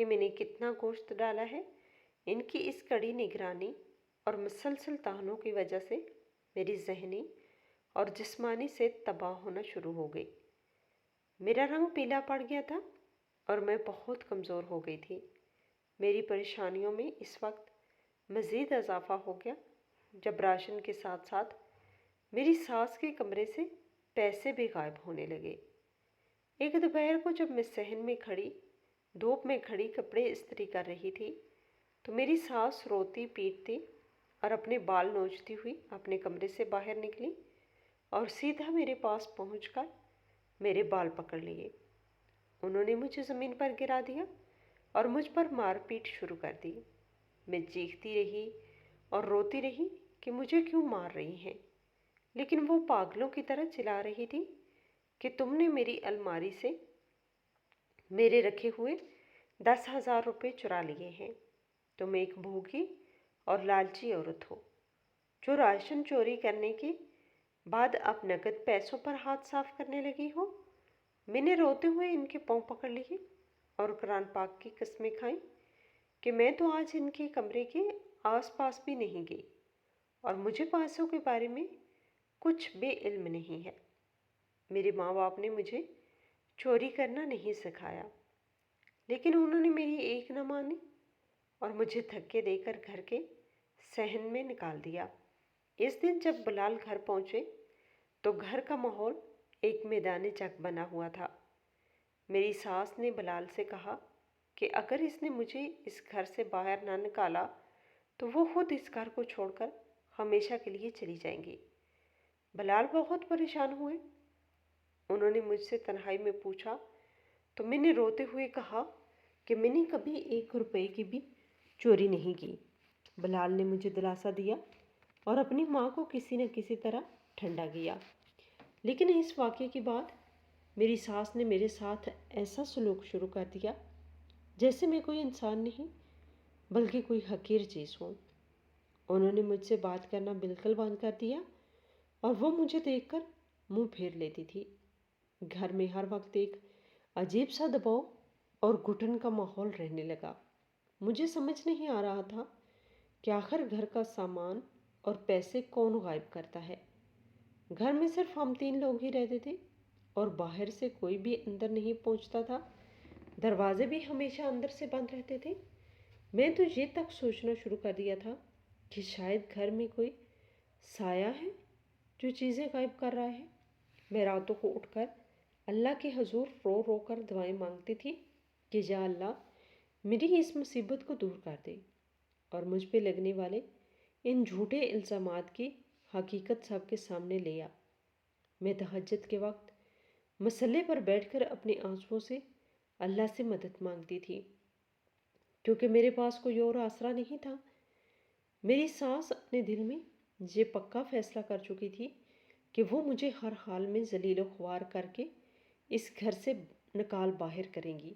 کہ میں نے کتنا گوشت ڈالا ہے۔ ان کی اس کڑی نگرانی اور مسلسل تانوں کی وجہ سے میری ذہنی اور جسمانی صحت تباہ ہونا شروع ہو گئی۔ میرا رنگ پیلا پڑ گیا تھا اور میں بہت کمزور ہو گئی تھی۔ میری پریشانیوں میں اس وقت مزید اضافہ ہو گیا جب راشن کے ساتھ ساتھ میری ساس کے کمرے سے پیسے بھی غائب ہونے لگے۔ ایک دوپہر کو جب میں صحن میں کھڑی دھوپ میں کھڑی کپڑے استری کر رہی تھی تو میری ساس روتی پیٹتی اور اپنے بال نوچتی ہوئی اپنے کمرے سے باہر نکلی اور سیدھا میرے پاس پہنچ کر میرے بال پکڑ لیے۔ انہوں نے مجھے زمین پر گرا دیا اور مجھ پر مار پیٹ شروع کر دی۔ میں چیختی رہی اور روتی رہی کہ مجھے کیوں مار رہی ہیں، لیکن وہ پاگلوں کی طرح چلا رہی تھی کہ تم نے میری الماری سے میرے رکھے ہوئے 10,000 روپے چرا لیے ہیں۔ تم ایک بھوکی اور لالچی عورت ہو جو راشن چوری کرنے کے بعد اب نقد پیسوں پر ہاتھ صاف کرنے لگی ہو۔ میں نے روتے ہوئے ان کے پاؤں پکڑ لیے اور قرآن پاک کی قسمیں کھائیں کہ میں تو آج ان کے کمرے کے آس پاس بھی نہیں گئی اور مجھے پیسوں کے بارے میں کچھ بھی علم نہیں ہے۔ میرے ماں باپ نے مجھے چوری کرنا نہیں سکھایا، لیکن انہوں نے میری ایک نہ مانی اور مجھے دھکے دے کر گھر کے صحن میں نکال دیا۔ اس دن جب بلال گھر پہنچے تو گھر کا ماحول ایک میدان جنگ بنا ہوا تھا۔ میری ساس نے بلال سے کہا کہ اگر اس نے مجھے اس گھر سے باہر نہ نکالا تو وہ خود اس گھر کو چھوڑ کر ہمیشہ کے لیے چلی جائیں گی۔ بلال بہت پریشان ہوئے۔ انہوں نے مجھ سے تنہائی میں پوچھا تو میں نے روتے ہوئے کہا کہ میں نے کبھی 1 روپے کی بھی چوری نہیں کی۔ بلال نے مجھے دلاسا دیا اور اپنی ماں کو کسی نہ کسی طرح ٹھنڈا کیا، لیکن اس واقعے کے بعد میری ساس نے میرے ساتھ ایسا سلوک شروع کر دیا جیسے میں کوئی انسان نہیں بلکہ کوئی حقیر چیز ہوں۔ انہوں نے مجھ سے بات کرنا بالکل بند کر دیا اور وہ مجھے دیکھ کر منہ پھیر لیتی تھی۔ گھر میں ہر وقت ایک عجیب سا دباؤ اور گھٹن کا ماحول رہنے لگا۔ مجھے سمجھ نہیں آ رہا تھا کہ آخر گھر کا سامان اور پیسے کون غائب کرتا ہے۔ گھر میں صرف ہم 3 لوگ ہی رہتے تھے اور باہر سے کوئی بھی اندر نہیں پہنچتا تھا۔ دروازے بھی ہمیشہ اندر سے بند رہتے تھے۔ میں تو یہ تک سوچنا شروع کر دیا تھا کہ شاید گھر میں کوئی سایہ ہے جو چیزیں غائب کر رہا ہے۔ میں راتوں کو اٹھ کر اللہ کے حضور رو رو کر دعائیں مانگتی تھی کہ یا اللہ میری اس مصیبت کو دور کر دے اور مجھ پہ لگنے والے ان جھوٹے الزامات کی حقیقت سب کے سامنے لے آ۔ میں تہجد کے وقت مصلے پر بیٹھ کر اپنے آنسوؤں سے اللہ سے مدد مانگتی تھی، کیونکہ میرے پاس کوئی اور آسرا نہیں تھا۔ میری ساس اپنے دل میں یہ پکا فیصلہ کر چکی تھی کہ وہ مجھے ہر حال میں ذلیل و خوار کر کے اس گھر سے نکال باہر کریں گی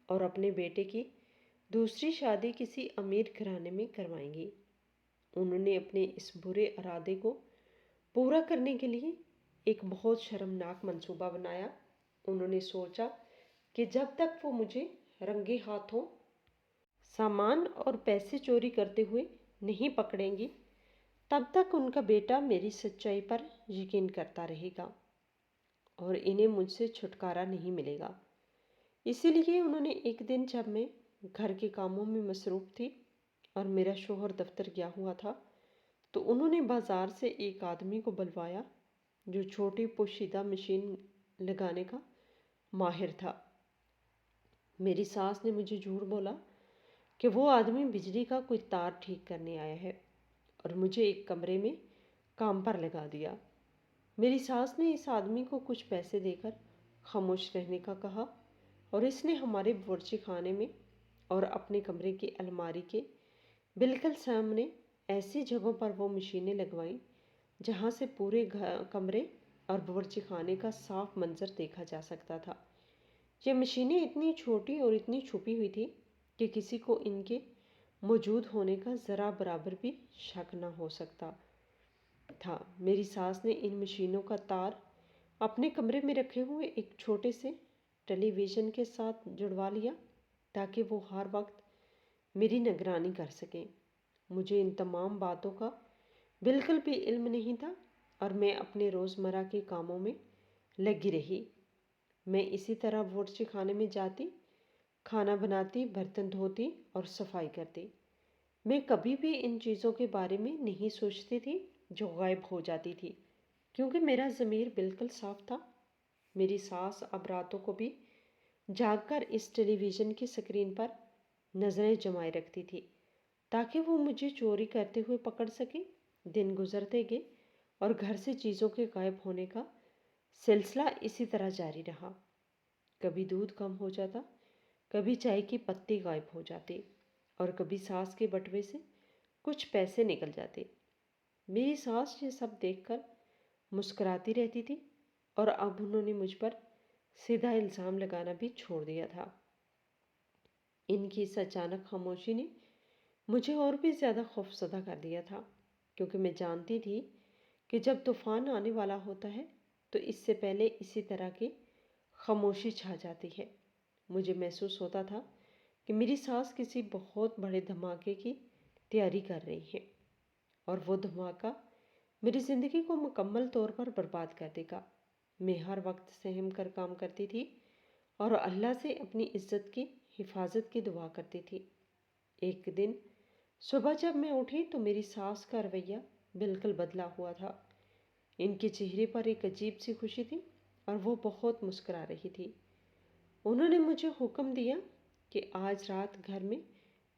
اور اپنے بیٹے کی دوسری شادی کسی امیر گھرانے میں کروائیں گی۔ انہوں نے اپنے اس برے ارادے کو پورا کرنے کے لیے ایک بہت شرمناک منصوبہ بنایا۔ انہوں نے سوچا کہ جب تک وہ مجھے رنگے ہاتھوں سامان اور پیسے چوری کرتے ہوئے نہیں پکڑیں گی تب تک ان کا بیٹا میری سچائی پر یقین کرتا رہے گا اور انہیں مجھ سے چھٹکارا نہیں ملے گا۔ اسی لیے انہوں نے ایک دن جب میں گھر کے کاموں میں مصروف تھی اور میرا شوہر دفتر گیا ہوا تھا تو انہوں نے بازار سے ایک آدمی کو بلوایا جو چھوٹی پوشیدہ مشین لگانے کا ماہر تھا۔ میری ساس نے مجھے جھوٹ بولا کہ وہ آدمی بجلی کا کوئی تار ٹھیک کرنے آیا ہے اور مجھے ایک کمرے میں کام پر لگا دیا۔ میری ساس نے اس آدمی کو کچھ پیسے دے کر خاموش رہنے کا کہا اور اس نے ہمارے باورچی خانے میں اور اپنے کمرے کی الماری کے بالکل سامنے ایسی جگہوں پر وہ مشینیں لگوائیں جہاں سے پورے کمرے اور باورچی خانے کا صاف منظر دیکھا جا سکتا تھا۔ یہ مشینیں اتنی چھوٹی اور اتنی چھپی ہوئی تھی کہ کسی کو ان کے موجود ہونے کا ذرا برابر بھی شک نہ ہو سکتا تھا۔ میری ساس نے ان مشینوں کا تار اپنے کمرے میں رکھے ہوئے ایک چھوٹے سے ٹیلی ویژن کے ساتھ جڑوا لیا تاکہ وہ ہر وقت میری نگرانی کر سکیں۔ مجھے ان تمام باتوں کا بالکل بھی علم نہیں تھا اور میں اپنے روزمرہ کے کاموں میں لگی رہی۔ میں اسی طرح باورچی خانے میں جاتی، کھانا بناتی، برتن دھوتی اور صفائی کرتی۔ میں کبھی بھی ان چیزوں کے بارے میں نہیں سوچتی تھی جو غائب ہو جاتی تھی، کیونکہ میرا ضمیر بالکل صاف تھا۔ میری ساس اب راتوں کو بھی جاگ کر اس ٹیلی ویژن کی سکرین پر نظریں جمائے رکھتی تھی تاکہ وہ مجھے چوری کرتے ہوئے پکڑ سکے۔ دن گزرتے گئے اور گھر سے چیزوں کے غائب ہونے کا سلسلہ اسی طرح جاری رہا۔ کبھی دودھ کم ہو جاتا، کبھی چائے کی پتی غائب ہو جاتی اور کبھی ساس کے بٹوے سے کچھ پیسے نکل جاتے۔ میری ساس یہ سب دیکھ کر مسکراتی رہتی تھی اور اب انہوں نے مجھ پر سیدھا الزام لگانا بھی چھوڑ دیا تھا۔ ان کی اس اچانک خاموشی نے مجھے اور بھی زیادہ خوفزدہ کر دیا تھا، کیونکہ میں جانتی تھی کہ جب طوفان آنے والا ہوتا ہے تو اس سے پہلے اسی طرح کی خاموشی چھا جاتی ہے۔ مجھے محسوس ہوتا تھا کہ میری ساس کسی بہت بڑے دھماکے کی تیاری کر رہی ہے اور وہ دھماکہ میری زندگی کو مکمل طور پر برباد کر دے گا۔ میں ہر وقت سہم کر کام کرتی تھی اور اللہ سے اپنی عزت کی حفاظت کی دعا کرتی تھی۔ ایک دن صبح جب میں اٹھی تو میری ساس کا رویہ بالکل بدلا ہوا تھا۔ ان کے چہرے پر ایک عجیب سی خوشی تھی اور وہ بہت مسکرا رہی تھی۔ انہوں نے مجھے حکم دیا کہ آج رات گھر میں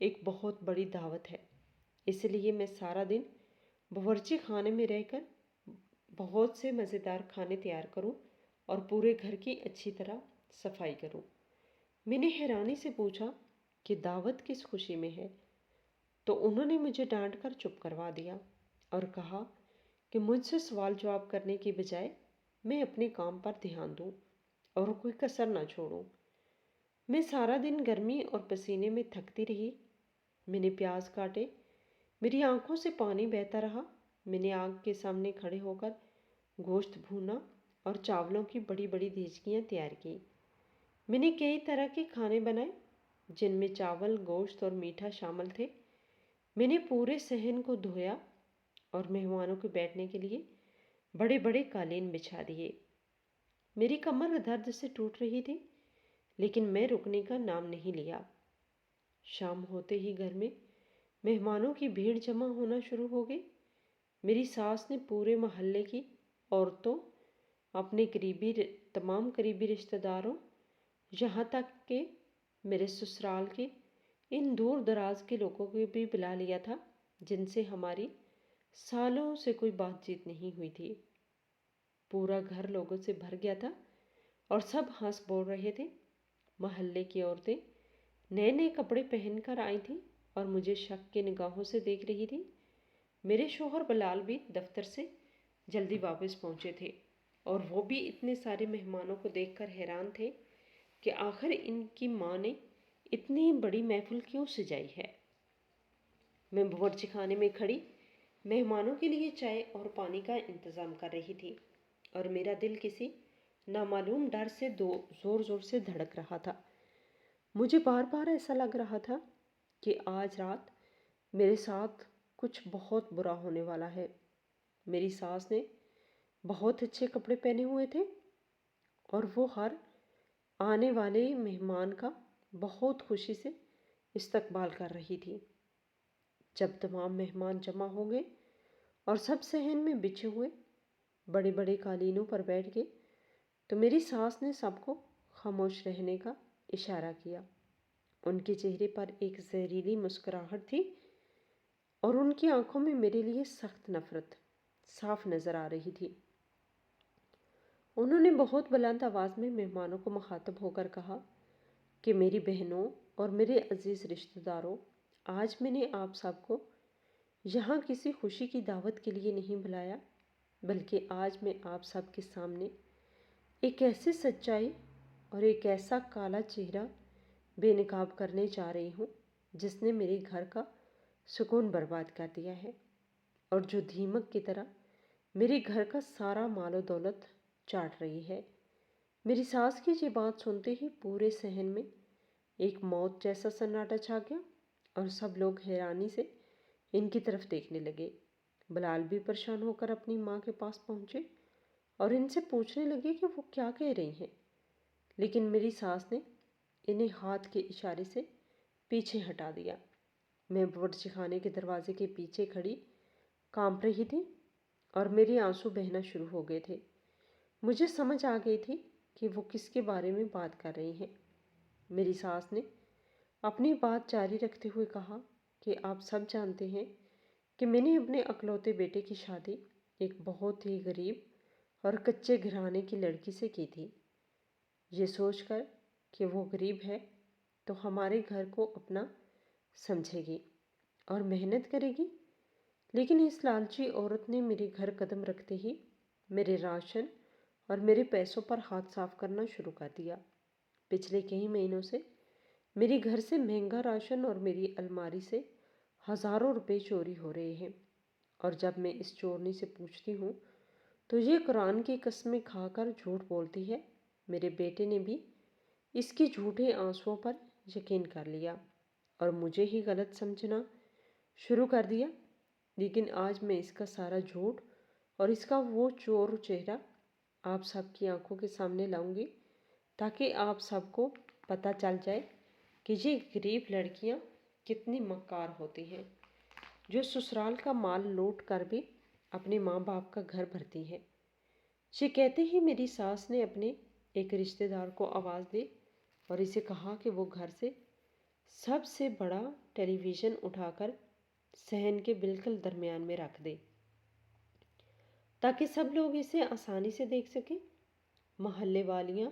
ایک بہت بڑی دعوت ہے، اس لیے میں سارا دن باورچی خانے میں رہ کر بہت سے مزیدار کھانے تیار کروں اور پورے گھر کی اچھی طرح صفائی کروں۔ میں نے حیرانی سے پوچھا کہ دعوت کس خوشی میں ہے، تو انہوں نے مجھے ڈانٹ کر چپ کروا دیا اور کہا کہ مجھ سے سوال جواب کرنے کی بجائے میں اپنے کام پر دھیان دوں اور کوئی کسر نہ چھوڑوں۔ میں سارا دن گرمی اور پسینے میں تھکتی رہی۔ میں نے پیاز کاٹے، میری آنکھوں سے پانی بہتا رہا۔ میں نے آگ کے سامنے کھڑے ہو کر گوشت بھونا اور چاولوں کی بڑی بڑی دیچکیاں تیار کی۔ میں نے کئی طرح کے کھانے بنائے جن میں چاول، گوشت اور میٹھا شامل تھے۔ میں نے پورے صحن کو دھویا اور مہمانوں کے بیٹھنے کے لیے بڑے بڑے قالین بچھا دیے۔ میری کمر درد سے ٹوٹ رہی تھی، لیکن میں رکنے کا نام نہیں لیا۔ شام ہوتے ہی گھر میں مہمانوں کی بھیڑ جمع ہونا شروع ہو گئی۔ میری ساس نے پورے محلے کی عورتوں، اپنے تمام قریبی رشتہ داروں، یہاں تک کہ میرے سسرال کے ان دور دراز کے لوگوں کو بھی بلا لیا تھا جن سے ہماری سالوں سے کوئی بات چیت نہیں ہوئی تھی۔ پورا گھر لوگوں سے بھر گیا تھا اور سب ہنس بول رہے تھے۔ محلے کی عورتیں نئے نئے کپڑے پہن کر آئی تھیں اور مجھے شک کی نگاہوں سے دیکھ رہی تھی۔ میرے شوہر بلال بھی دفتر سے جلدی واپس پہنچے تھے اور وہ بھی اتنے سارے مہمانوں کو دیکھ کر حیران تھے کہ آخر ان کی ماں نے اتنی بڑی محفل کیوں سجائی ہے۔ میں باورچی خانے میں کھڑی مہمانوں کے لیے چائے اور پانی کا انتظام کر رہی تھی اور میرا دل کسی نامعلوم ڈر سے زور زور سے دھڑک رہا تھا۔ مجھے بار بار ایسا لگ رہا تھا کہ آج رات میرے ساتھ کچھ بہت برا ہونے والا ہے۔ میری ساس نے بہت اچھے کپڑے پہنے ہوئے تھے اور وہ ہر آنے والے مہمان کا بہت خوشی سے استقبال کر رہی تھی۔ جب تمام مہمان جمع ہو گئے اور سب صحن میں بچھے ہوئے بڑے بڑے قالینوں پر بیٹھ گئے تو میری ساس نے سب کو خاموش رہنے کا اشارہ کیا۔ ان کے چہرے پر ایک زہریلی مسکراہٹ تھی اور ان کی آنکھوں میں میرے لیے سخت نفرت صاف نظر آ رہی تھی۔ انہوں نے بہت بلند آواز میں مہمانوں کو مخاطب ہو کر کہا کہ میری بہنوں اور میرے عزیز رشتہ داروں، آج میں نے آپ سب کو یہاں کسی خوشی کی دعوت کے لیے نہیں بلایا، بلکہ آج میں آپ سب کے سامنے ایک ایسی سچائی اور ایک ایسا کالا چہرہ بے نقاب کرنے جا رہی ہوں جس نے میرے گھر کا سکون برباد کر دیا ہے اور جو دیمک کی طرح میرے گھر کا سارا مال و دولت چاٹ رہی ہے۔ میری ساس کی یہ بات سنتے ہی پورے صحن میں ایک موت جیسا سناٹا چھا گیا اور سب لوگ حیرانی سے ان کی طرف دیکھنے لگے۔ بلال بھی پریشان ہو کر اپنی ماں کے پاس پہنچے اور ان سے پوچھنے لگے کہ وہ کیا کہہ رہی ہیں، لیکن میری ساس نے انہیں ہاتھ کے اشارے سے پیچھے ہٹا دیا۔ میں باورچی خانے کے دروازے کے پیچھے کھڑی کانپ رہی تھی اور میرے آنسو بہنا شروع ہو گئے تھے۔ مجھے سمجھ آ گئی تھی کہ وہ کس کے بارے میں بات کر رہی ہیں۔ میری ساس نے اپنی بات جاری رکھتے ہوئے کہا کہ آپ سب جانتے ہیں کہ میں نے اپنے اکلوتے بیٹے کی شادی ایک بہت ہی غریب اور کچے گھرانے کی لڑکی سے کی تھی، یہ سوچ کر کہ وہ غریب ہے تو ہمارے گھر کو اپنا سمجھے گی اور محنت کرے گی، لیکن اس لالچی عورت نے میرے گھر قدم رکھتے ہی میرے راشن اور میرے پیسوں پر ہاتھ صاف کرنا شروع کر دیا۔ پچھلے کئی مہینوں سے میرے گھر سے مہنگا راشن اور میری الماری سے ہزاروں روپے چوری ہو رہے ہیں، اور جب میں اس چورنی سے پوچھتی ہوں تو یہ قرآن کی قسمیں کھا کر جھوٹ بولتی ہے۔ میرے بیٹے نے بھی اس کے جھوٹے آنسوؤں پر یقین کر لیا اور مجھے ہی غلط سمجھنا شروع کر دیا، لیکن آج میں اس کا سارا جھوٹ اور اس کا وہ چور چہرہ آپ سب کی آنکھوں کے سامنے لاؤں گی، تاکہ آپ سب کو پتہ چل جائے کہ یہ غریب لڑکیاں کتنی مکار ہوتی ہیں، جو سسرال کا مال لوٹ کر بھی اپنے ماں باپ کا گھر بھرتی ہیں۔ یہ کہتے ہی میری ساس نے اپنے ایک رشتہ دار کو آواز دی اور اسے کہا کہ وہ گھر سے سب سے بڑا ٹیلی ویژن اٹھا کر صحن کے بالکل درمیان میں رکھ دے تاکہ سب لوگ اسے آسانی سے دیکھ سکیں۔ محلے والیاں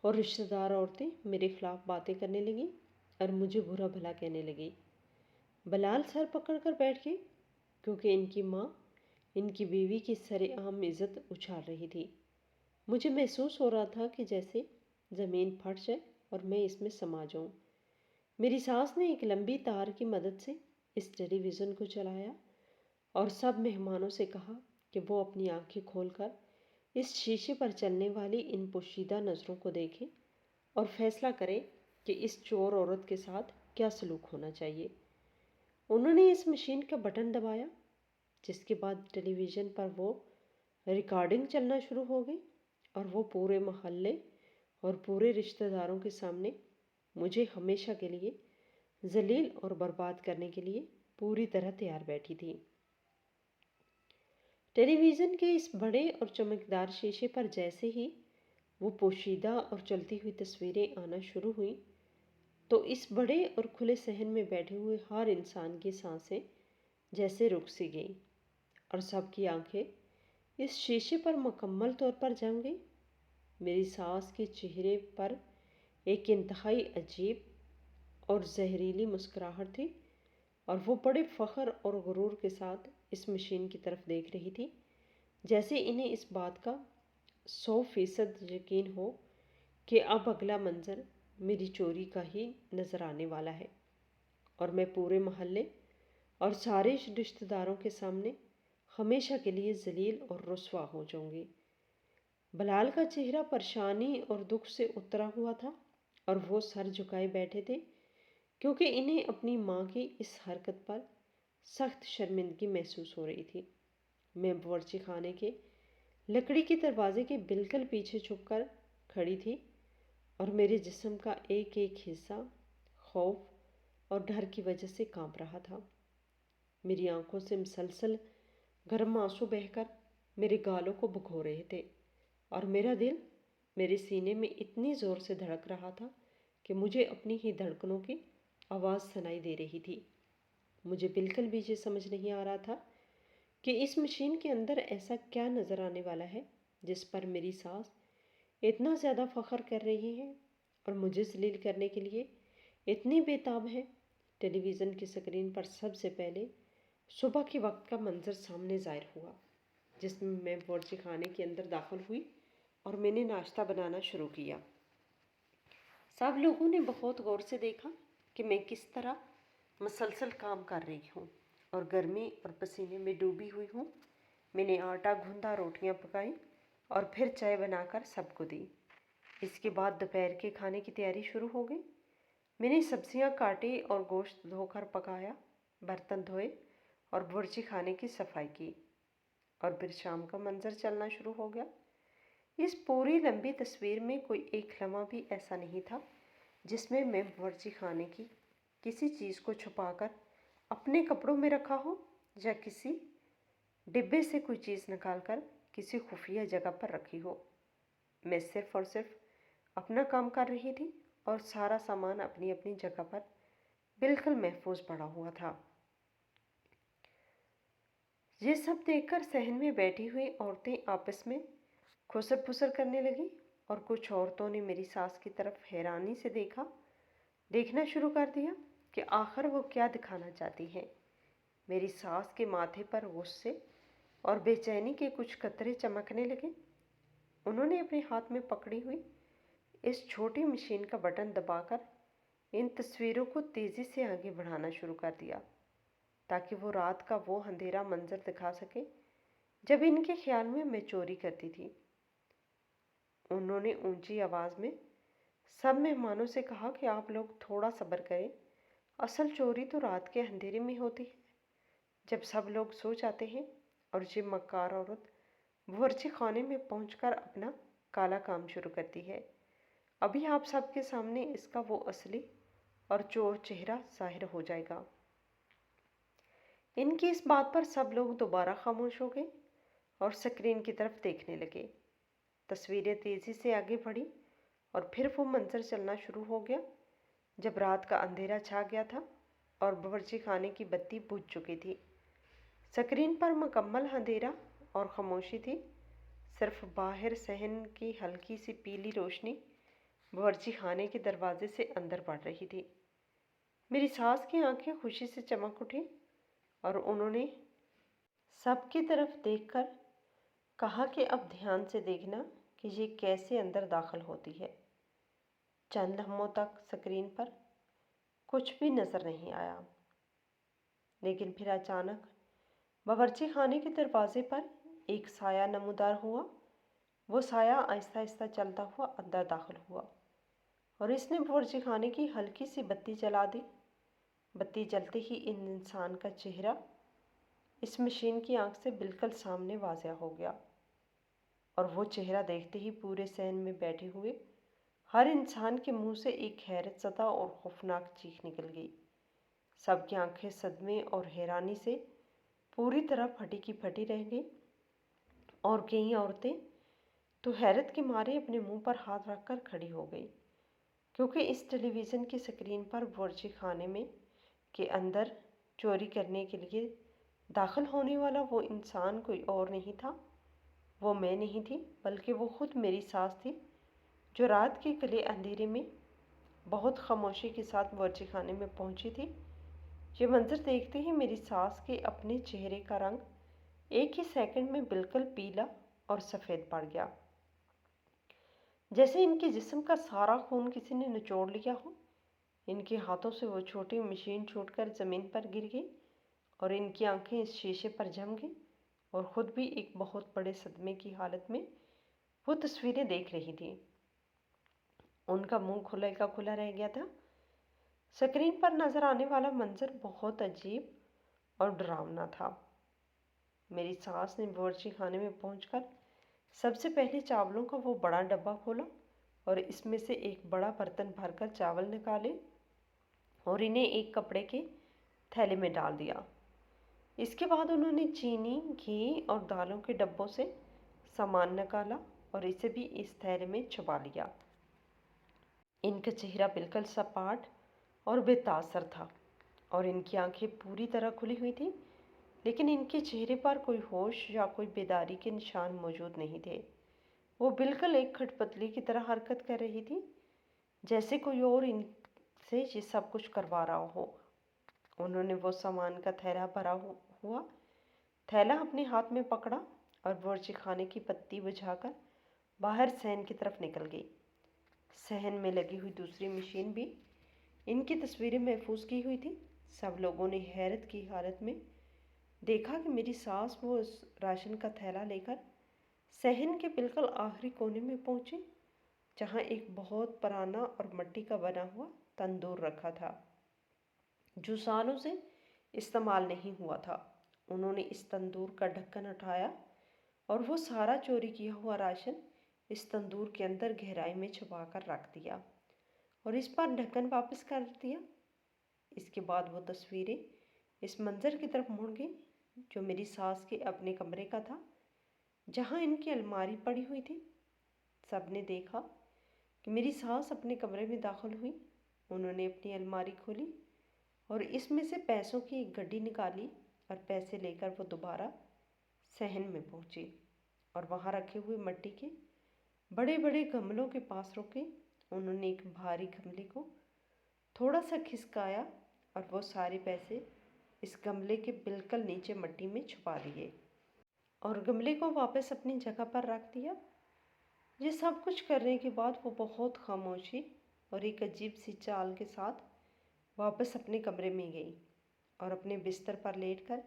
اور رشتہ دار عورتیں میرے خلاف باتیں کرنے لگیں اور مجھے برا بھلا کہنے لگی۔ بلال سر پکڑ کر بیٹھ گئے کیونکہ ان کی ماں ان کی بیوی کی سر عام عزت اچھال رہی تھی۔ مجھے محسوس ہو رہا تھا کہ جیسے زمین پھٹ جائے اور میں اس میں سما جاؤں۔ میری ساس نے ایک لمبی تار کی مدد سے اس ٹیلی ویژن کو چلایا اور سب مہمانوں سے کہا کہ وہ اپنی آنکھیں کھول کر اس شیشے پر چلنے والی ان پوشیدہ نظروں کو دیکھیں اور فیصلہ کریں کہ اس چور عورت کے ساتھ کیا سلوک ہونا چاہیے۔ انہوں نے اس مشین کا بٹن دبایا، جس کے بعد ٹیلی ویژن پر وہ ریکارڈنگ چلنا شروع ہو گئی اور وہ پورے محلے اور پورے رشتہ داروں کے سامنے مجھے ہمیشہ کے لیے ذلیل اور برباد کرنے کے لیے پوری طرح تیار بیٹھی تھی۔ ٹیلی ویژن کے اس بڑے اور چمکدار شیشے پر جیسے ہی وہ پوشیدہ اور چلتی ہوئی تصویریں آنا شروع ہوئیں تو اس بڑے اور کھلے صحن میں بیٹھے ہوئے ہر انسان کی سانسیں جیسے رک سی گئیں اور سب کی آنکھیں اس شیشے پر مکمل طور پر جم گئی۔ میری ساس کے چہرے پر ایک انتہائی عجیب اور زہریلی مسکراہٹ تھی اور وہ بڑے فخر اور غرور کے ساتھ اس مشین کی طرف دیکھ رہی تھی، جیسے انہیں اس بات کا 100% یقین ہو کہ اب اگلا منظر میری چوری کا ہی نظر آنے والا ہے اور میں پورے محلے اور سارے رشتہ داروں کے سامنے ہمیشہ کے لیے ذلیل اور رسوا ہو جاؤں گی۔ بلال کا چہرہ پریشانی اور دکھ سے اترا ہوا تھا اور وہ سر جھکائے بیٹھے تھے کیونکہ انہیں اپنی ماں کی اس حرکت پر سخت شرمندگی محسوس ہو رہی تھی۔ میں باورچی خانے کے لکڑی کے دروازے کے بالکل پیچھے چھپ کر کھڑی تھی اور میرے جسم کا ایک ایک حصہ خوف اور ڈر کی وجہ سے کانپ رہا تھا۔ میری آنکھوں سے مسلسل گرم آنسو بہہ کر میرے گالوں کو بھگو رہے تھے اور میرا دل میرے سینے میں اتنی زور سے دھڑک رہا تھا کہ مجھے اپنی ہی دھڑکنوں کی آواز سنائی دے رہی تھی۔ مجھے بالکل بھی یہ سمجھ نہیں آ رہا تھا کہ اس مشین کے اندر ایسا کیا نظر آنے والا ہے جس پر میری ساس اتنا زیادہ فخر کر رہی ہے اور مجھے ذلیل کرنے کے لیے اتنی بے تاب ہے۔ ٹیلی ویژن کی اسکرین پر سب سے پہلے صبح کے وقت کا منظر سامنے ظاہر ہوا، جس میں میں باورچی خانے کے اندر داخل ہوئی اور میں نے ناشتہ بنانا شروع کیا۔ سب لوگوں نے بہت غور سے دیکھا کہ میں کس طرح مسلسل کام کر رہی ہوں اور گرمی اور پسینے میں ڈوبی ہوئی ہوں۔ میں نے آٹا گوندھا، روٹیاں پکائیں اور پھر چائے بنا کر سب کو دی۔ اس کے بعد دوپہر کے کھانے کی تیاری شروع ہو گئی۔ میں نے سبزیاں کاٹی اور گوشت دھو کر پکایا، برتن دھوئے اور برجی خانے کی صفائی کی، اور پھر شام کا منظر چلنا شروع ہو گیا۔ اس پوری لمبی تصویر میں کوئی ایک لمحہ بھی ایسا نہیں تھا جس میں باورچی خانے کی کسی چیز کو چھپا کر اپنے کپڑوں میں رکھا ہو، یا کسی ڈبے سے کوئی چیز نکال کر کسی خفیہ جگہ پر رکھی ہو۔ میں صرف اور صرف اپنا کام کر رہی تھی اور سارا سامان اپنی اپنی جگہ پر بالکل محفوظ پڑا ہوا تھا۔ یہ سب دیکھ کر صحن میں بیٹھی ہوئی عورتیں آپس میں خسر پھسر کرنے لگیں، اور کچھ عورتوں نے میری ساس کی طرف حیرانی سے دیکھنا شروع کر دیا کہ آخر وہ کیا دکھانا چاہتی ہیں۔ میری ساس کے ماتھے پر غصے اور بے چینی کے کچھ قطرے چمکنے لگے۔ انہوں نے اپنے ہاتھ میں پکڑی ہوئی اس چھوٹی مشین کا بٹن دبا کر ان تصویروں کو تیزی سے آگے بڑھانا شروع کر دیا، تاکہ وہ رات کا وہ اندھیرا منظر دکھا سکے جب ان کے خیال میں چوری کرتی تھی۔ انہوں نے اونچی آواز میں سب مہمانوں سے کہا کہ آپ لوگ تھوڑا صبر کریں، اصل چوری تو رات کے اندھیرے میں ہوتی ہے، جب سب لوگ سو جاتے ہیں اور یہ مکار عورت باورچی خانے میں پہنچ کر اپنا کالا کام شروع کرتی ہے۔ ابھی آپ سب کے سامنے اس کا وہ اصلی اور چور چہرہ ظاہر ہو جائے گا۔ ان کی اس بات پر سب لوگ دوبارہ خاموش ہو گئے اور سکرین کی طرف دیکھنے لگے۔ تصویریں تیزی سے آگے بڑھی اور پھر وہ منظر چلنا شروع ہو گیا جب رات کا اندھیرا چھا گیا تھا اور باورچی خانے کی بتی بجھ چکی تھی۔ سکرین پر مکمل اندھیرا اور خاموشی تھی، صرف باہر صحن کی ہلکی سی پیلی روشنی باورچی خانے کے دروازے سے اندر بڑھ رہی تھی۔ میری ساس کی آنکھیں خوشی سے چمک اٹھیں اور انہوں نے سب کی طرف دیکھ کر کہا کہ اب دھیان سے دیکھنا کہ یہ کیسے اندر داخل ہوتی ہے۔ چند لمحوں تک سکرین پر کچھ بھی نظر نہیں آیا، لیکن پھر اچانک باورچی خانے کے دروازے پر ایک سایہ نمودار ہوا۔ وہ سایہ آہستہ آہستہ چلتا ہوا اندر داخل ہوا اور اس نے باورچی خانے کی ہلکی سی بتی جلا دی۔ بتی جلتے ہی ان انسان کا چہرہ اس مشین کی آنکھ سے بالکل سامنے واضح ہو گیا، اور وہ چہرہ دیکھتے ہی پورے صحن میں بیٹھے ہوئے ہر انسان کے منہ سے ایک حیرت زدہ اور خوفناک چیخ نکل گئی۔ سب کی آنکھیں صدمے اور حیرانی سے پوری طرح پھٹی کی پھٹی رہ گئی، اور کئی عورتیں تو حیرت کے مارے اپنے منہ پر ہاتھ رکھ کر کھڑی ہو گئی، کیونکہ اس ٹیلی ویژن کی سکرین پر باورچی خانے میں کے اندر چوری کرنے کے لیے داخل ہونے والا وہ انسان کوئی اور نہیں تھا۔ وہ میں نہیں تھی، بلکہ وہ خود میری ساس تھی، جو رات کے کلے اندھیرے میں بہت خاموشی کے ساتھ باورچی خانے میں پہنچی تھی۔ یہ منظر دیکھتے ہی میری ساس کے اپنے چہرے کا رنگ ایک ہی سیکنڈ میں بالکل پیلا اور سفید پڑ گیا، جیسے ان کے جسم کا سارا خون کسی نے نچوڑ لیا ہو۔ ان کے ہاتھوں سے وہ چھوٹی مشین چھوٹ کر زمین پر گر گئی اور ان کی آنکھیں اس شیشے پر جم گئیں، اور خود بھی ایک بہت بڑے صدمے کی حالت میں وہ تصویریں دیکھ رہی تھی۔ ان کا منہ کھلا کا کھلا رہ گیا تھا۔ سکرین پر نظر آنے والا منظر بہت عجیب اور ڈراؤنا تھا۔ میری ساس نے باورچی خانے میں پہنچ کر سب سے پہلے چاولوں کا وہ بڑا ڈبہ کھولا اور اس میں سے ایک بڑا برتن بھر کر چاول نکالے اور انہیں ایک کپڑے کے تھیلے میں ڈال دیا۔ اس کے بعد انہوں نے چینی، گھی اور دالوں کے ڈبوں سے سامان نکالا اور اسے بھی اس تھیلے میں چھپا لیا۔ ان کا چہرہ بالکل سپاٹ اور بے تاثر تھا، اور ان کی آنکھیں پوری طرح کھلی ہوئی تھیں، لیکن ان کے چہرے پر کوئی ہوش یا کوئی بیداری کے نشان موجود نہیں تھے۔ وہ بالکل ایک کھٹ پتلی کی طرح حرکت کر رہی تھی، جیسے کوئی اور ان سے یہ سب کچھ کروا رہا ہو۔ انہوں نے وہ سامان کا تھیلا بھرا ہوا تھیلا اپنے ہاتھ میں پکڑا اور باورچی خانے کی بتی بجھا کر باہر صحن کی طرف نکل گئی۔ صحن میں لگی ہوئی دوسری مشین بھی ان کی تصویریں محفوظ کی ہوئی تھی۔ سب لوگوں نے حیرت کی حالت میں دیکھا کہ میری ساس وہ راشن کا تھیلا لے کر صحن کے بالکل آخری کونے میں پہنچی، جہاں ایک بہت پرانا اور مٹی کا بنا ہوا تندور رکھا تھا جو سالوں سے استعمال نہیں ہوا تھا۔ انہوں نے اس تندور کا ڈھکن اٹھایا اور وہ سارا چوری کیا ہوا راشن اس تندور کے اندر گہرائی میں چھپا کر رکھ دیا اور اس پر ڈھکن واپس کر دیا۔ اس کے بعد وہ تصویریں اس منظر کی طرف مڑ گئیں جو میری ساس کے اپنے کمرے کا تھا، جہاں ان کی الماری پڑی ہوئی تھی۔ سب نے دیکھا کہ میری ساس اپنے کمرے میں داخل ہوئی۔ انہوں نے اپنی الماری کھولی اور اس میں سے پیسوں کی ایک گڈی نکالی اور پیسے لے کر وہ دوبارہ صحن میں پہنچی اور وہاں رکھے ہوئے مٹی کے بڑے بڑے گملوں کے پاس رکے۔ انہوں نے ایک بھاری گملے کو تھوڑا سا کھسکایا اور وہ سارے پیسے اس گملے کے بالکل نیچے مٹی میں چھپا دیے اور گملے کو واپس اپنی جگہ پر رکھ دیا۔ یہ سب کچھ کرنے کے بعد وہ بہت خاموشی اور ایک عجیب سی چال کے ساتھ واپس اپنے کمرے میں گئی اور اپنے بستر پر لیٹ کر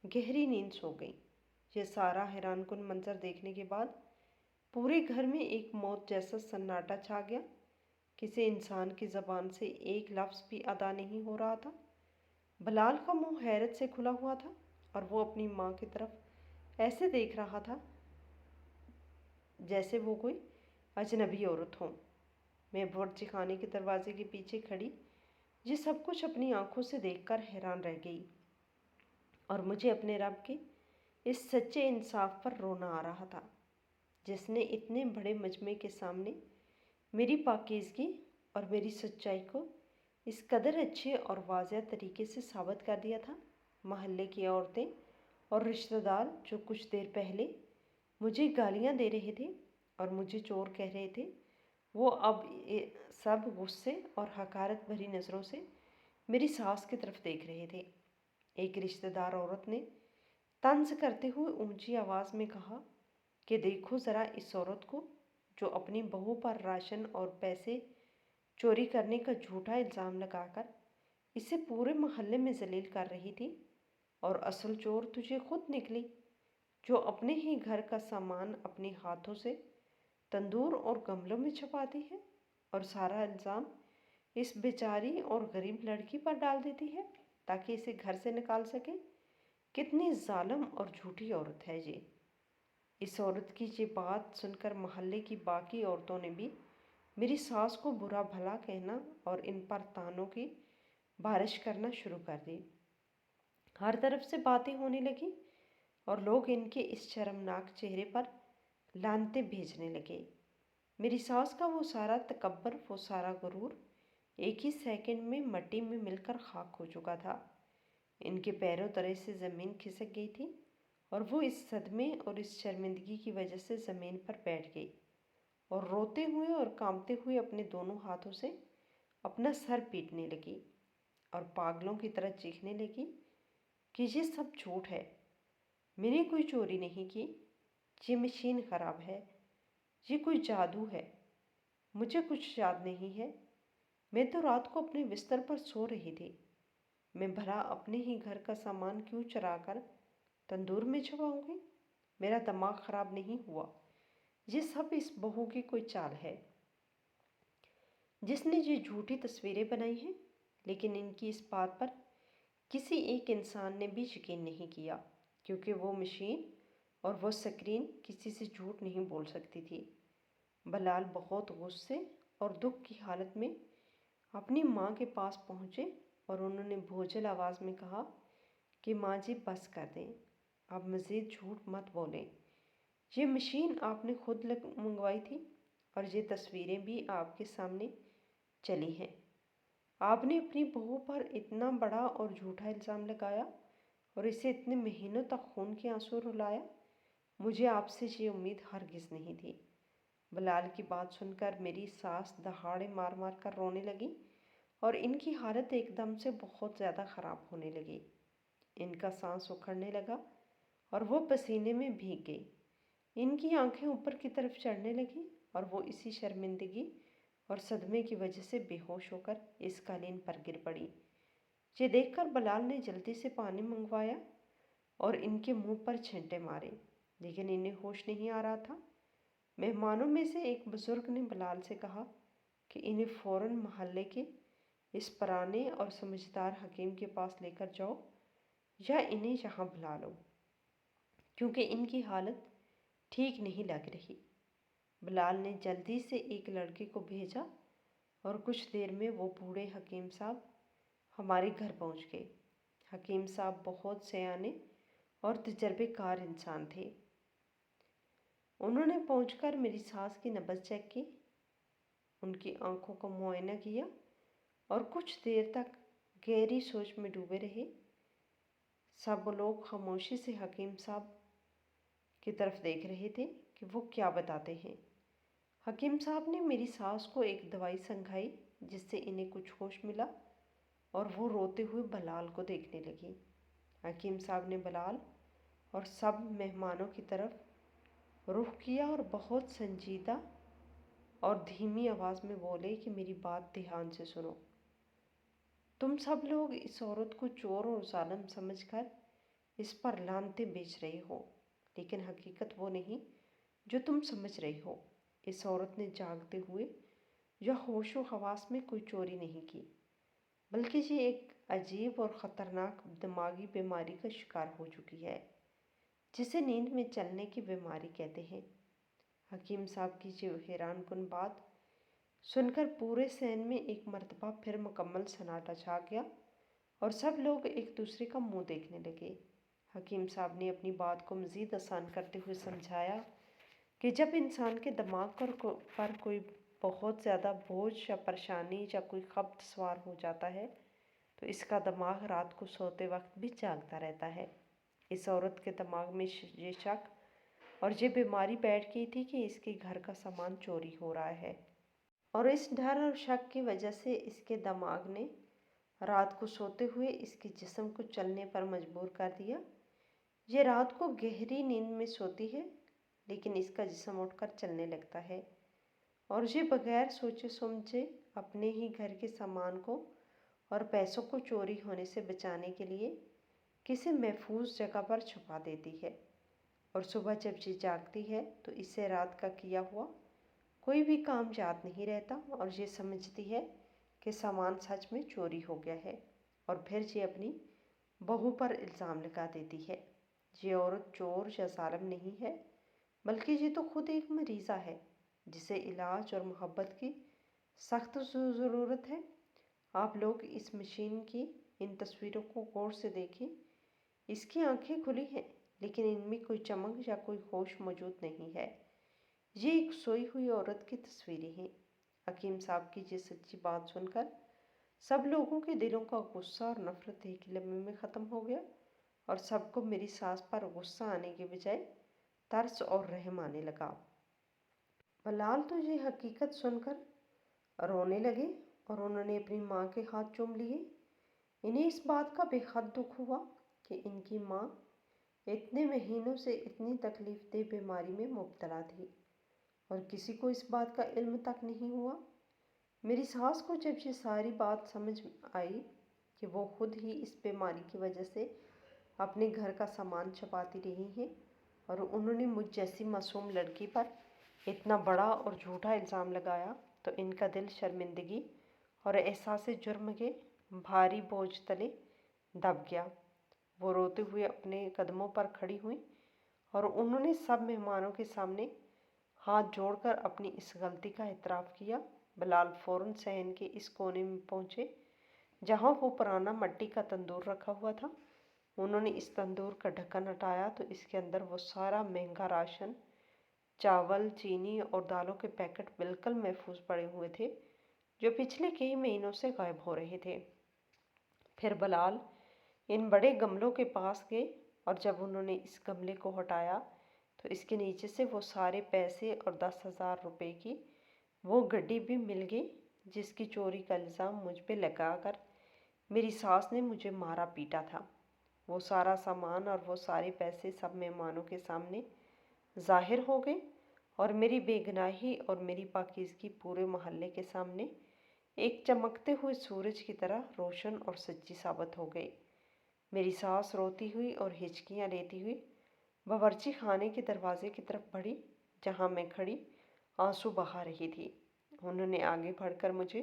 گہری نیند سو گئی۔ یہ سارا حیران کن منظر دیکھنے کے بعد پورے گھر میں ایک موت جیسا سناٹا چھا گیا۔ کسی انسان کی زبان سے ایک لفظ بھی ادا نہیں ہو رہا تھا۔ بلال کا منہ حیرت سے کھلا ہوا تھا اور وہ اپنی ماں کی طرف ایسے دیکھ رہا تھا جیسے وہ کوئی اجنبی عورت ہو۔ میں باورچی خانے کے دروازے کے پیچھے کھڑی یہ سب کچھ اپنی آنکھوں سے دیکھ کر حیران رہ گئی اور مجھے اپنے رب کے اس سچے انصاف پر رونا آ رہا تھا، جس نے اتنے بڑے مجمع کے سامنے میری پاکیزگی اور میری سچائی کو اس قدر اچھے اور واضح طریقے سے ثابت کر دیا تھا۔ محلے کی عورتیں اور رشتہ دار جو کچھ دیر پہلے مجھے گالیاں دے رہے تھے اور مجھے چور کہہ رہے تھے، وہ اب سب غصے اور حقارت بھری نظروں سے میری ساس کی طرف دیکھ رہے تھے۔ ایک رشتہ دار عورت نے طنز کرتے ہوئے اونچی آواز میں کہا کہ دیکھو ذرا اس عورت کو جو اپنی بہو پر راشن اور پیسے چوری کرنے کا جھوٹا الزام لگا کر اسے پورے محلے میں ذلیل کر رہی تھی، اور اصل چور تجھے خود نکلی جو اپنے ہی گھر کا سامان اپنے ہاتھوں سے تندور اور گملوں میں چھپاتی ہے اور سارا الزام اس بیچاری اور غریب لڑکی پر ڈال دیتی ہے تاکہ اسے گھر سے نکال سکے۔ کتنی ظالم اور جھوٹی عورت ہے یہ۔ اس عورت کی یہ بات سن کر محلے کی باقی عورتوں نے بھی میری ساس کو برا بھلا کہنا اور ان پر طعنوں کی بارش کرنا شروع کر دی۔ ہر طرف سے باتیں ہونے لگی اور لوگ ان کے اس شرمناک چہرے پر لعنتیں بھیجنے لگے۔ میری ساس کا وہ سارا تکبر، وہ سارا غرور ایک ہی سیکنڈ میں مٹی میں مل کر خاک ہو چکا تھا۔ ان کے پیروں تلے سے زمین کھسک گئی تھی اور وہ اس صدمے اور اس شرمندگی کی وجہ سے زمین پر بیٹھ گئی اور روتے ہوئے اور کانپتے ہوئے اپنے دونوں ہاتھوں سے اپنا سر پیٹنے لگی اور پاگلوں کی طرح چیخنے لگی کہ یہ سب جھوٹ ہے، میں نے کوئی چوری نہیں کی، یہ مشین خراب ہے، یہ کوئی جادو ہے، مجھے کچھ یاد نہیں ہے، میں تو رات کو اپنے بستر پر سو رہی تھی، میں بھلا اپنے ہی گھر کا سامان کیوں چرا کر تندور میں چھپاؤں گی؟ میرا دماغ خراب نہیں ہوا، یہ سب اس بہو کی کوئی چال ہے جس نے یہ جھوٹی تصویریں بنائی ہیں۔ لیکن ان کی اس بات پر کسی ایک انسان نے بھی یقین نہیں کیا، کیونکہ وہ مشین اور وہ سکرین کسی سے جھوٹ نہیں بول سکتی تھی۔ بلال بہت غصے اور دکھ کی حالت میں اپنی ماں کے پاس پہنچے اور انہوں نے بھوجل آواز میں کہا کہ ماں جی بس کر دیں، اب مزید جھوٹ مت بولیں، یہ مشین آپ نے خود منگوائی تھی اور یہ تصویریں بھی آپ کے سامنے چلی ہیں۔ آپ نے اپنی بہو پر اتنا بڑا اور جھوٹا الزام لگایا اور اسے اتنے مہینوں تک خون کے آنسو رلایا، مجھے آپ سے یہ امید ہرگز نہیں تھی۔ بلال کی بات سن کر میری ساس دہاڑے مار مار کر رونے لگی اور ان کی حالت ایک دم سے بہت زیادہ خراب ہونے لگی۔ ان کا سانس اکھڑنے لگا اور وہ پسینے میں بھیگ گئی۔ ان کی آنکھیں اوپر کی طرف چڑھنے لگیں اور وہ اسی شرمندگی اور صدمے کی وجہ سے بے ہوش ہو کر اس قالین پر گر پڑی۔ یہ دیکھ کر بلال نے جلدی سے پانی منگوایا اور ان کے منہ پر چھینٹے مارے، لیکن انہیں ہوش نہیں آ رہا تھا۔ مہمانوں میں سے ایک بزرگ نے بلال سے کہا کہ انہیں فوراً محلے کے اس پرانے اور سمجھدار حکیم کے پاس لے کر جاؤ یا انہیں یہاں بلا لو، کیونکہ ان کی حالت ٹھیک نہیں لگ رہی۔ بلال نے جلدی سے ایک لڑکے کو بھیجا اور کچھ دیر میں وہ بوڑھے حکیم صاحب ہمارے گھر پہنچ گئے۔ حکیم صاحب بہت سیانے اور تجربے کار انسان تھے۔ انہوں نے پہنچ کر میری ساس کی نبض چیک کی، ان کی آنکھوں کا معائنہ کیا اور کچھ دیر تک گہری سوچ میں ڈوبے رہے۔ سب لوگ خاموشی سے حکیم صاحب کی طرف دیکھ رہے تھے کہ وہ کیا بتاتے ہیں۔ حکیم صاحب نے میری ساس کو ایک دوائی سنگھائی جس سے انہیں کچھ ہوش ملا اور وہ روتے ہوئے بلال کو دیکھنے لگی۔ حکیم صاحب نے بلال اور سب مہمانوں کی طرف رخ کیا اور بہت سنجیدہ اور دھیمی آواز میں بولے کہ میری بات دھیان سے سنو۔ تم سب لوگ اس عورت کو چور اور ظالم سمجھ کر اس پر لعنتیں بیچ رہے ہو، لیکن حقیقت وہ نہیں جو تم سمجھ رہے ہو۔ اس عورت نے جاگتے ہوئے یا ہوش و حواس میں کوئی چوری نہیں کی، بلکہ یہ ایک عجیب اور خطرناک دماغی بیماری کا شکار ہو چکی ہے، جسے نیند میں چلنے کی بیماری کہتے ہیں۔ حکیم صاحب کی یہ حیران کن بات سن کر پورے صحن میں ایک مرتبہ پھر مکمل سناٹا چھا گیا اور سب لوگ ایک دوسرے کا منہ دیکھنے لگے۔ حکیم صاحب نے اپنی بات کو مزید آسان کرتے ہوئے سمجھایا کہ جب انسان کے دماغ پر کوئی بہت زیادہ بوجھ یا پریشانی یا کوئی خبط سوار ہو جاتا ہے تو اس کا دماغ رات کو سوتے وقت بھی جاگتا رہتا ہے۔ اس عورت کے دماغ میں یہ شک اور یہ بیماری بیٹھ گئی تھی کہ اس کے گھر کا سامان چوری ہو رہا ہے، اور اس ڈر اور شک کی وجہ سے اس کے دماغ نے رات کو سوتے ہوئے اس کے جسم کو چلنے پر مجبور کر دیا۔ یہ رات کو گہری نیند میں سوتی ہے، لیکن اس کا جسم اٹھ کر چلنے لگتا ہے، اور یہ بغیر سوچے سمجھے اپنے ہی گھر کے سامان کو اور پیسوں کو چوری ہونے سے بچانے کے لیے کسی محفوظ جگہ پر چھپا دیتی ہے، اور صبح جب یہ جاگتی ہے تو اسے رات کا کیا ہوا کوئی بھی کام یاد نہیں رہتا اور یہ سمجھتی ہے کہ سامان سچ میں چوری ہو گیا ہے، اور پھر یہ اپنی بہو پر الزام لگا دیتی ہے۔ یہ عورت چور یا ظالم نہیں ہے، بلکہ یہ تو خود ایک مریضہ ہے جسے علاج اور محبت کی سخت ضرورت ہے۔ آپ لوگ اس مشین کی ان تصویروں کو غور سے دیکھیں۔ اس کی آنکھیں کھلی ہیں، لیکن ان میں کوئی چمک یا کوئی ہوش موجود نہیں ہے۔ یہ ایک سوئی ہوئی عورت کی تصویریں ہیں۔ حکیم صاحب کی یہ سچی بات سن کر سب لوگوں کے دلوں کا غصہ اور نفرت ایک لمحے میں ختم ہو گیا، اور سب کو میری ساس پر غصہ آنے کے بجائے ترس اور رحم آنے لگا۔ بلال تو یہ حقیقت سن کر رونے لگے اور انہوں نے اپنی ماں کے ہاتھ چوم لیے۔ انہیں اس بات کا بے حد دکھ ہوا کہ ان کی ماں اتنے مہینوں سے اتنی تکلیف دہ بیماری میں مبتلا تھی اور کسی کو اس بات کا علم تک نہیں ہوا۔ میری ساس کو جب یہ ساری بات سمجھ آئی کہ وہ خود ہی اس بیماری کی وجہ سے اپنے گھر کا سامان چھپاتی رہی ہیں اور انہوں نے مجھ جیسی معصوم لڑکی پر اتنا بڑا اور جھوٹا الزام لگایا، تو ان کا دل شرمندگی اور احساس جرم کے بھاری بوجھ تلے دب گیا۔ وہ روتے ہوئے اپنے قدموں پر کھڑی ہوئیں اور انہوں نے سب مہمانوں کے سامنے ہاتھ جوڑ کر اپنی اس غلطی کا اعتراف کیا۔ بلال فوراً صحن کے اس کونے میں پہنچے جہاں وہ پرانا مٹی کا تندور رکھا ہوا تھا۔ انہوں نے اس تندور کا ڈھکن ہٹایا تو اس کے اندر وہ سارا مہنگا راشن، چاول، چینی اور دالوں کے پیکٹ بالکل محفوظ پڑے ہوئے تھے جو پچھلے کئی مہینوں سے غائب ہو رہے تھے۔ پھر بلال ان بڑے گملوں کے پاس گئے اور جب انہوں نے اس گملے کو ہٹایا تو اس کے نیچے سے وہ سارے پیسے اور 10,000 روپے کی وہ گڈی بھی مل گئی جس کی چوری کا الزام مجھ پہ لگا کر میری ساس نے مجھے مارا پیٹا تھا۔ وہ سارا سامان اور وہ سارے پیسے سب مہمانوں کے سامنے ظاہر ہو گئے اور میری بے گناہی اور میری پاکیزگی پورے محلے کے سامنے ایک چمکتے ہوئے سورج کی طرح روشن اور سچی ثابت ہو گئی۔ میری ساس روتی ہوئی اور ہچکیاں لیتی ہوئی باورچی خانے کے دروازے کی طرف بڑھی جہاں میں کھڑی آنسو بہا رہی تھی۔ انہوں نے آگے بڑھ کر مجھے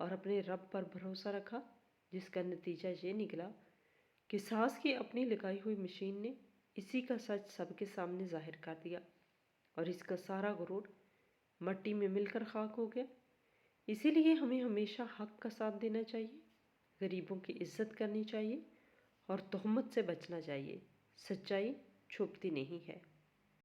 اور اپنے رب پر بھروسہ رکھا، جس کا نتیجہ یہ نکلا کہ ساس کی اپنی لگائی ہوئی مشین نے اسی کا سچ سب کے سامنے ظاہر کر دیا، اور اس کا سارا غرور مٹی میں مل کر خاک ہو گیا۔ اسی لیے ہمیں ہمیشہ حق کا ساتھ دینا چاہیے، غریبوں کی عزت کرنی چاہیے اور تہمت سے بچنا چاہیے۔ سچائی چھپتی نہیں ہے۔